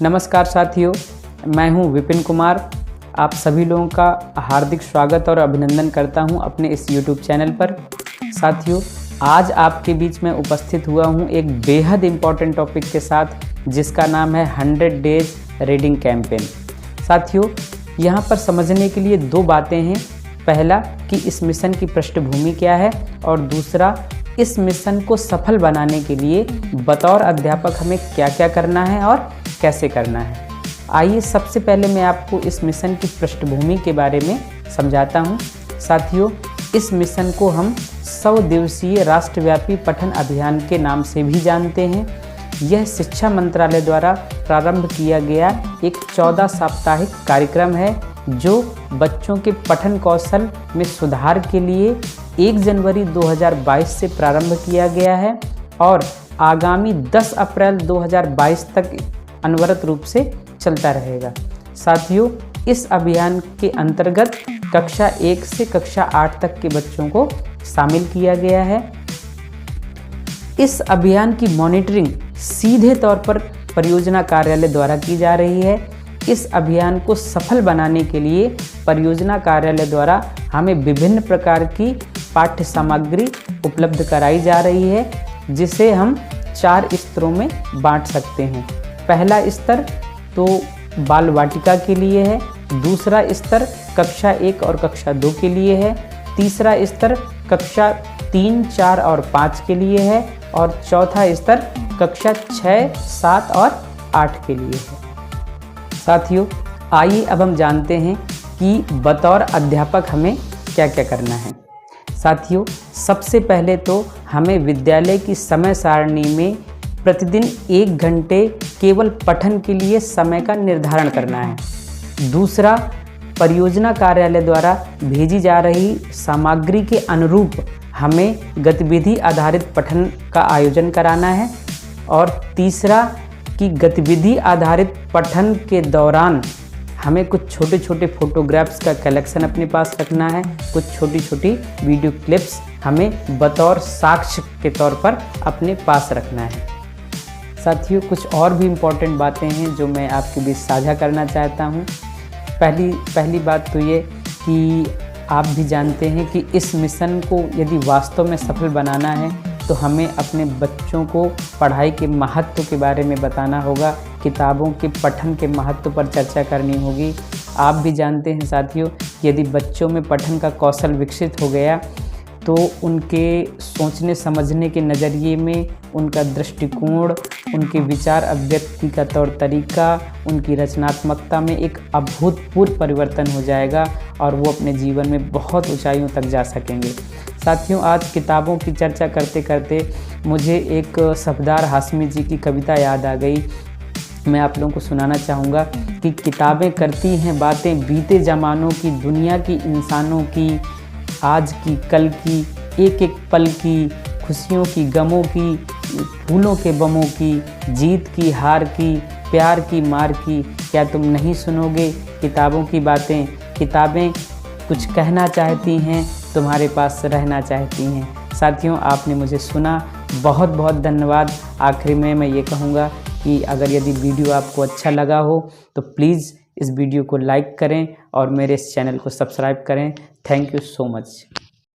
नमस्कार साथियों, मैं हूं विपिन कुमार। आप सभी लोगों का हार्दिक स्वागत और अभिनंदन करता हूं अपने इस YouTube चैनल पर। साथियों, आज आपके बीच में उपस्थित हुआ हूं एक बेहद इम्पॉर्टेंट टॉपिक के साथ, जिसका नाम है 100 डेज रीडिंग कैंपेन। साथियों, यहां पर समझने के लिए दो बातें हैं। पहला कि इस मिशन की पृष्ठभूमि क्या है, और दूसरा इस मिशन को सफल बनाने के लिए बतौर अध्यापक हमें क्या क्या करना है और कैसे करना है। आइए सबसे पहले मैं आपको इस मिशन की पृष्ठभूमि के बारे में समझाता हूं। साथियों, इस मिशन को हम 100 दिवसीय राष्ट्रव्यापी पठन अभियान के नाम से भी जानते हैं। यह शिक्षा मंत्रालय द्वारा प्रारंभ किया गया एक 14 साप्ताहिक कार्यक्रम है, जो बच्चों के पठन कौशल में सुधार के लिए 1 जनवरी 2022 से प्रारंभ किया गया है और आगामी 10 अप्रैल 2022 तक अनवरत रूप से चलता रहेगा। साथियों, इस अभियान के अंतर्गत कक्षा 1 से कक्षा 8 तक के बच्चों को शामिल किया गया है। इस अभियान की मॉनिटरिंग सीधे तौर पर परियोजना कार्यालय द्वारा की जा रही है। इस अभियान को सफल बनाने के लिए परियोजना कार्यालय द्वारा हमें विभिन्न प्रकार की पाठ्य सामग्री उपलब्ध कराई जा रही है, जिसे हम 4 स्तरों में बांट सकते हैं। पहला स्तर तो बाल वाटिका के लिए है, दूसरा स्तर कक्षा 1 और कक्षा 2 के लिए है, तीसरा स्तर कक्षा 3, 4 और 5 के लिए है, और चौथा स्तर कक्षा 6, 7 और 8 के लिए है। साथियों, आइए अब हम जानते हैं कि बतौर अध्यापक हमें क्या क्या करना है। साथियों, सबसे पहले तो हमें विद्यालय की समय सारणी में प्रतिदिन 1 घंटे केवल पठन के लिए समय का निर्धारण करना है। दूसरा, परियोजना कार्यालय द्वारा भेजी जा रही सामग्री के अनुरूप हमें गतिविधि आधारित पठन का आयोजन कराना है। और तीसरा कि गतिविधि आधारित पठन के दौरान हमें कुछ छोटे छोटे फोटोग्राफ्स का कलेक्शन अपने पास रखना है। कुछ छोटी छोटी वीडियो क्लिप्स हमें बतौर साक्ष्य के तौर पर अपने पास रखना है। साथियों, कुछ और भी इम्पोर्टेंट बातें हैं जो मैं आपके बीच साझा करना चाहता हूँ। पहली बात तो ये कि आप भी जानते हैं कि इस मिशन को यदि वास्तव में सफल बनाना है तो हमें अपने बच्चों को पढ़ाई के महत्व के बारे में बताना होगा, किताबों के पठन के महत्व पर चर्चा करनी होगी। आप भी जानते हैं साथियों, यदि बच्चों में पठन का कौशल विकसित हो गया तो उनके सोचने समझने के नज़रिए में, उनका दृष्टिकोण, उनके विचार अभिव्यक्ति का तौर तरीका, उनकी रचनात्मकता में एक अभूतपूर्व परिवर्तन हो जाएगा और वो अपने जीवन में बहुत ऊंचाइयों तक जा सकेंगे। साथियों, आज किताबों की चर्चा करते करते मुझे एक सफदर हाशमी जी की कविता याद आ गई। मैं आप लोगों को सुनाना चाहूँगा कि किताबें करती हैं बातें बीते ज़मानों की, दुनिया की, इंसानों की, आज की, कल की, एक एक पल की, खुशियों की, गमों की, फूलों के बमों की, जीत की, हार की, प्यार की, मार की। क्या तुम नहीं सुनोगे किताबों की बातें? किताबें कुछ कहना चाहती हैं, तुम्हारे पास रहना चाहती हैं। साथियों, आपने मुझे सुना, बहुत बहुत धन्यवाद। आखिरी में मैं ये कहूँगा कि अगर यदि वीडियो आपको अच्छा लगा हो तो प्लीज़ इस वीडियो को लाइक करें और मेरे इस चैनल को सब्सक्राइब करें। Thank you so much.